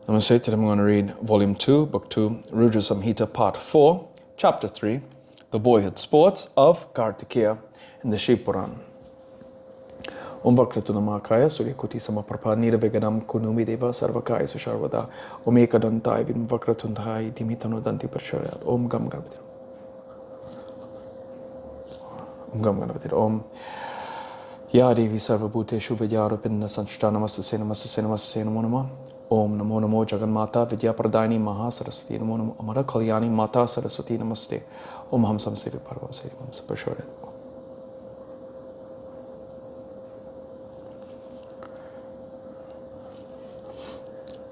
Namaste. Today I'm going to read Volume 2, Book 2, Rudra Samhita, Part 4, Chapter 3, The Boyhood Sports of Kartikeya in the Shiva Puran. Om Vakratuna Suryakuti Samaprabha Niraveganam Kunumi Deva Sarvakaya Susharvada Om Ekadantai Vim Vakratunthai Dimitano Danti Prasharyat Om Gam Ganapati Om Gam Ganapati Om Ya Devi Sarvabhuteshu Vidyarupinna Sanchita Namaste Namaste Namaste Namo Nama Om Namo Namo Jaganmata Vidya Pradani Maha Saraswati Namo Namo Amara Kalyani Mata Saraswati Namaste Om Ham Samsevi Parvam Sevam Sapashoret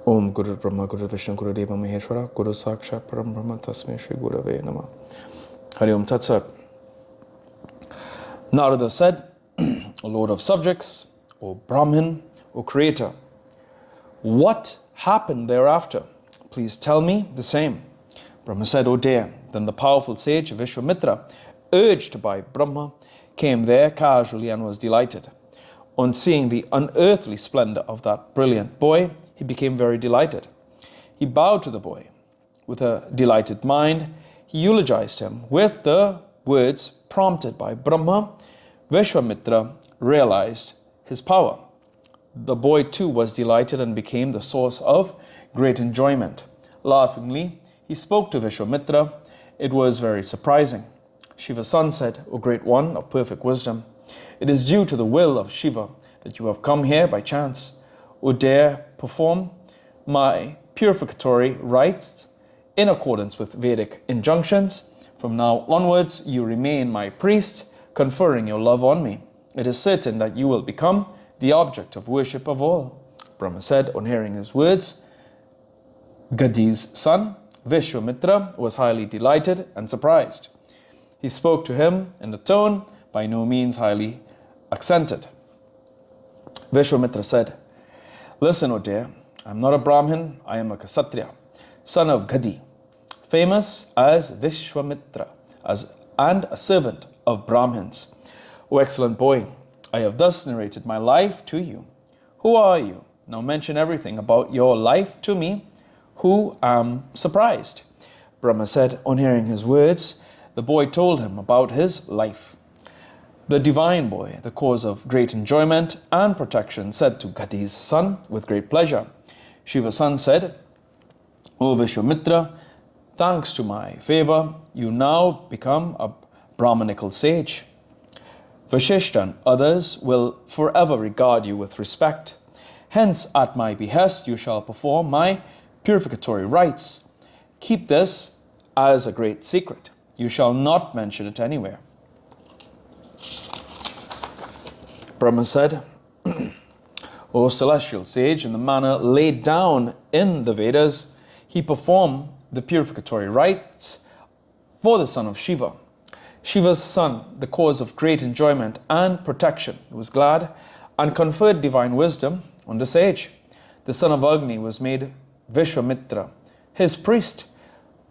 Om Guru Brahma Guru Vishnu Guru Deva Maheshwara Guru Sakshat Param Brahma Tasmai Shri Gurave Namah Hari Om Tat Sat. Narada said, O Lord of subjects, O Brahmin, O Creator, what happened thereafter? Please tell me the same. Brahma said, O dear. Then the powerful sage Vishwamitra, urged by Brahma, came there casually and was delighted. On seeing the unearthly splendor of that brilliant boy, he became very delighted. He bowed to the boy. With a delighted mind, he eulogized him. With the words prompted by Brahma, Vishwamitra realized his power. The boy too was delighted and became the source of great enjoyment. Laughingly, he spoke to Vishwamitra. It was very surprising. Shiva's son said, O great one of perfect wisdom, it is due to the will of Shiva that you have come here by chance. O dare perform my purificatory rites in accordance with Vedic injunctions. From now onwards, you remain my priest, conferring your love on me. It is certain that you will become the object of worship of all. Brahma said, on hearing his words, Gadi's son, Vishwamitra, was highly delighted and surprised. He spoke to him in a tone by no means highly accented. Vishwamitra said, Listen, O dear, I am not a Brahmin, I am a Kshatriya, son of Gadi, famous as Vishwamitra, and a servant of Brahmins. O excellent boy, I have thus narrated my life to you. Who are you? Now mention everything about your life to me, who am surprised. Brahma said, on hearing his words, the boy told him about his life. The divine boy, the cause of great enjoyment and protection, said to Gadi's son with great pleasure. Shiva's son said, O Vishwamitra, thanks to my favor, you now become a Brahmanical sage. Vashishta and others will forever regard you with respect. Hence, at my behest, you shall perform my purificatory rites. Keep this as a great secret. You shall not mention it anywhere. Brahma said, O celestial sage, in the manner laid down in the Vedas, he performed the purificatory rites for the son of Shiva. Shiva's son, the cause of great enjoyment and protection, was glad and conferred divine wisdom on the sage. The son of Agni was made Vishwamitra, his priest.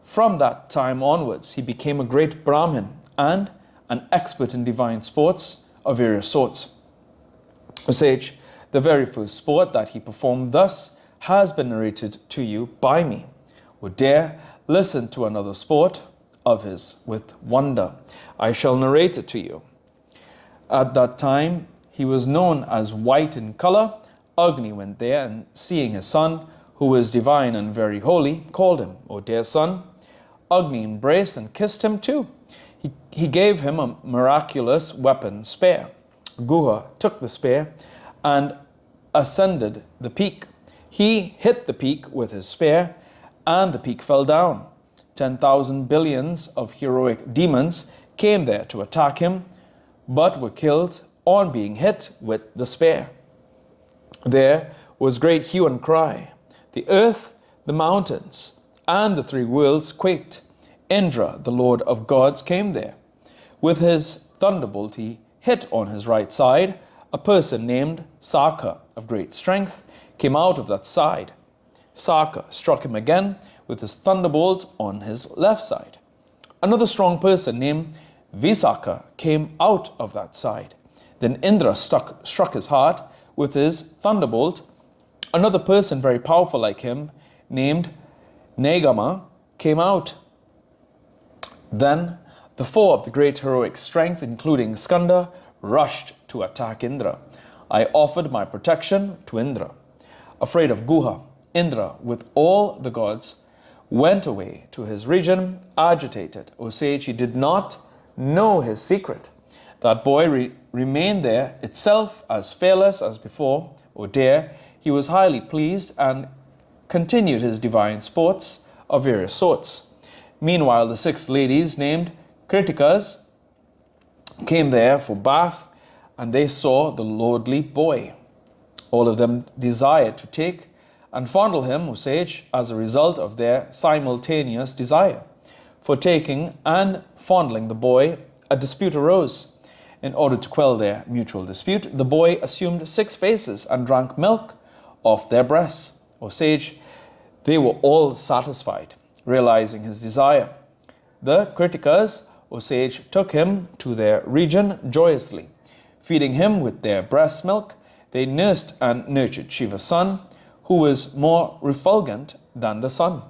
From that time onwards, he became a great Brahmin and an expert in divine sports of various sorts. O sage, the very first sport that he performed thus has been narrated to you by me. O dare, listen to another sport of his with wonder. I shall narrate it to you. At that time, he was known as white in color. Agni went there and seeing his son, who was divine and very holy, called him, O dear son. Agni embraced and kissed him too. He gave him a miraculous weapon, spear. Guha took the spear and ascended the peak. He hit the peak with his spear and the peak fell down. 10,000 billions of heroic demons came there to attack him, but were killed on being hit with the spear. There was great hue and cry. The earth, the mountains, and the three worlds quaked. Indra, the lord of gods, came there. With his thunderbolt he hit on his right side. A person named Saka, of great strength, came out of that side. Saka struck him again with his thunderbolt on his left side. Another strong person named Visakha came out of that side. Then Indra struck his heart with his thunderbolt. Another person very powerful like him named Negama came out. Then the four of the great heroic strength, including Skanda, rushed to attack Indra. I offered my protection to Indra. Afraid of Guha, Indra, with all the gods, went away to his region, agitated. O sage, he did not know his secret. That boy remained there, itself as fearless as before. O dear, he was highly pleased and continued his divine sports of various sorts. Meanwhile, the 6 ladies named Kritikas came there for bath, and they saw the lordly boy. All of them desired to take and fondle him, O sage, as a result of their simultaneous desire. For taking and fondling the boy, a dispute arose. In order to quell their mutual dispute, the boy assumed 6 faces and drank milk off their breasts. O sage, they were all satisfied, realizing his desire. The Kritikas, O sage, took him to their region joyously. Feeding him with their breast milk, they nursed and nurtured Shiva's son, who was more refulgent than the sun.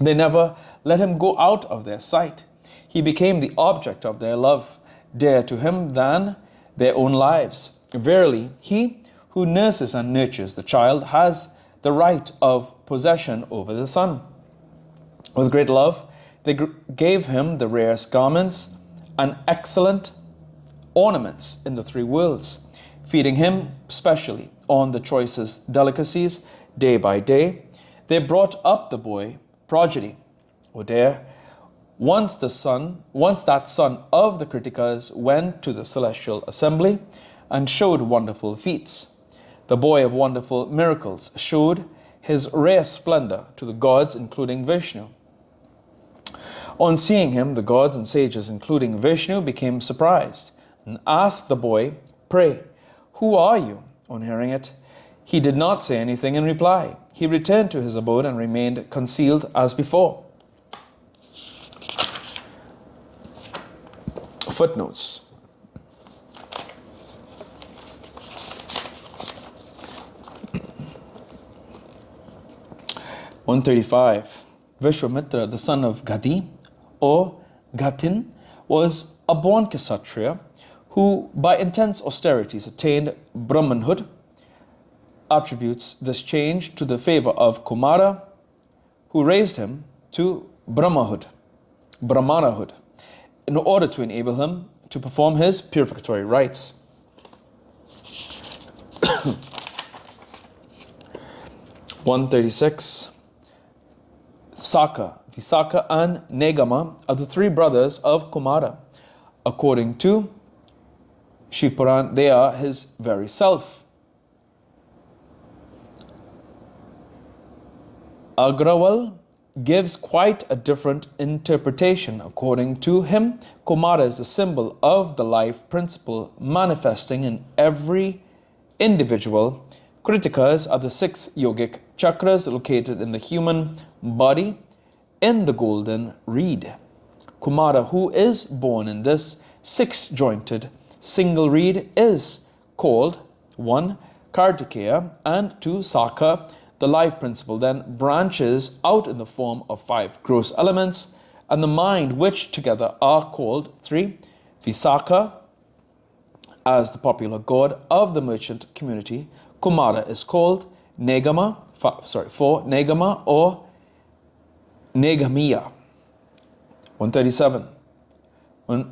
They never let him go out of their sight. He became the object of their love, dearer to him than their own lives. Verily, he who nurses and nurtures the child has the right of possession over the son. With great love, they gave him the rarest garments and excellent ornaments in the 3 worlds, feeding him specially on the choicest delicacies day by day. They brought up the boy progeny. O dear, once that son of the Kritikas went to the celestial assembly and showed wonderful feats. The boy of wonderful miracles showed his rare splendor to the gods, including Vishnu. On seeing him, the gods and sages, including Vishnu, became surprised and asked the boy, "Pray, who are you?" On hearing it, he did not say anything in reply. He returned to his abode and remained concealed as before. Footnotes. (135) Vishwamitra, the son of Gadi or Gatin, was a born Kshatriya who by intense austerities attained Brahmanhood. Attributes this change to the favor of Kumara, who raised him to Brahmanahood, in order to enable him to perform his purificatory rites. 136. Saka, Visakha and Negama are the 3 brothers of Kumara. According to Shiva Puran, they are his very self. Agrawal gives quite a different interpretation. According to him, Kumara is the symbol of the life principle manifesting in every individual. Kritikas are the 6 yogic chakras located in the human body in the golden reed. Kumara, who is born in this 6-jointed single reed, is called 1. Kartikeya and 2. Saka. The life principle then branches out in the form of 5 gross elements and the mind, which together are called 3. Visakha, as the popular god of the merchant community. Kumara is called Negama, 4. Negama or Negamiya. 137.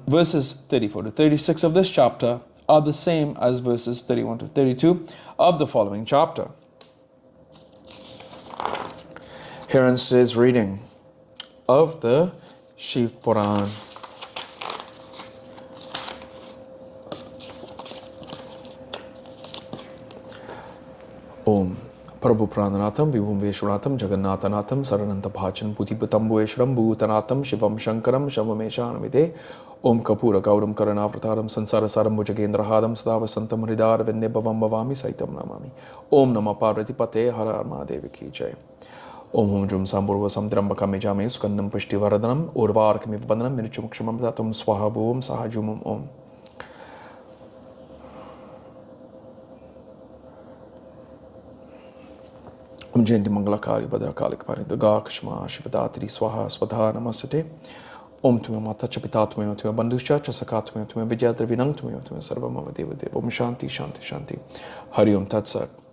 Verses 34 to 36 of this chapter are the same as verses 31 to 32 of the following chapter. Here ends today's reading of the Shiva Puran. Om. Prabhu Prananatham, Vibhum Veshwanatham, Jagannatanatham, Sarananta Bhachan, Putipatambueshwaram, Bhutanatham, Shivam Shankaram, Shavameshanamide, Om Kapura Gauram Karanavrataram, Sansarasaram, Bhujagendrahadam, Sadavasantam Hridar, Vinnibavam Bhavami, Saitam Namami. Om Nama Parvati Pate, Hara Armadevi Ki Jai. Om Hum Jum Samburva Samtrambakam Jame, Sukandam Pushtivaradhanam, Urvarkamiv Bandhanam, Mirichumkshamam Tatum Swahabhum Sahajumum Om. Om Jayanti Mangalakari Bhadrakali Kapari Durga Kashma Shivadatri Swaha Swadha Namasute. Om Tume Mata Chapita Tume Tume Bandusha Chasaka Tume Tume Vidya Dravinang Tume Tume Sarvamava Deva Deva. Om Shanti Shanti Shanti. Hari Om Tat Sat.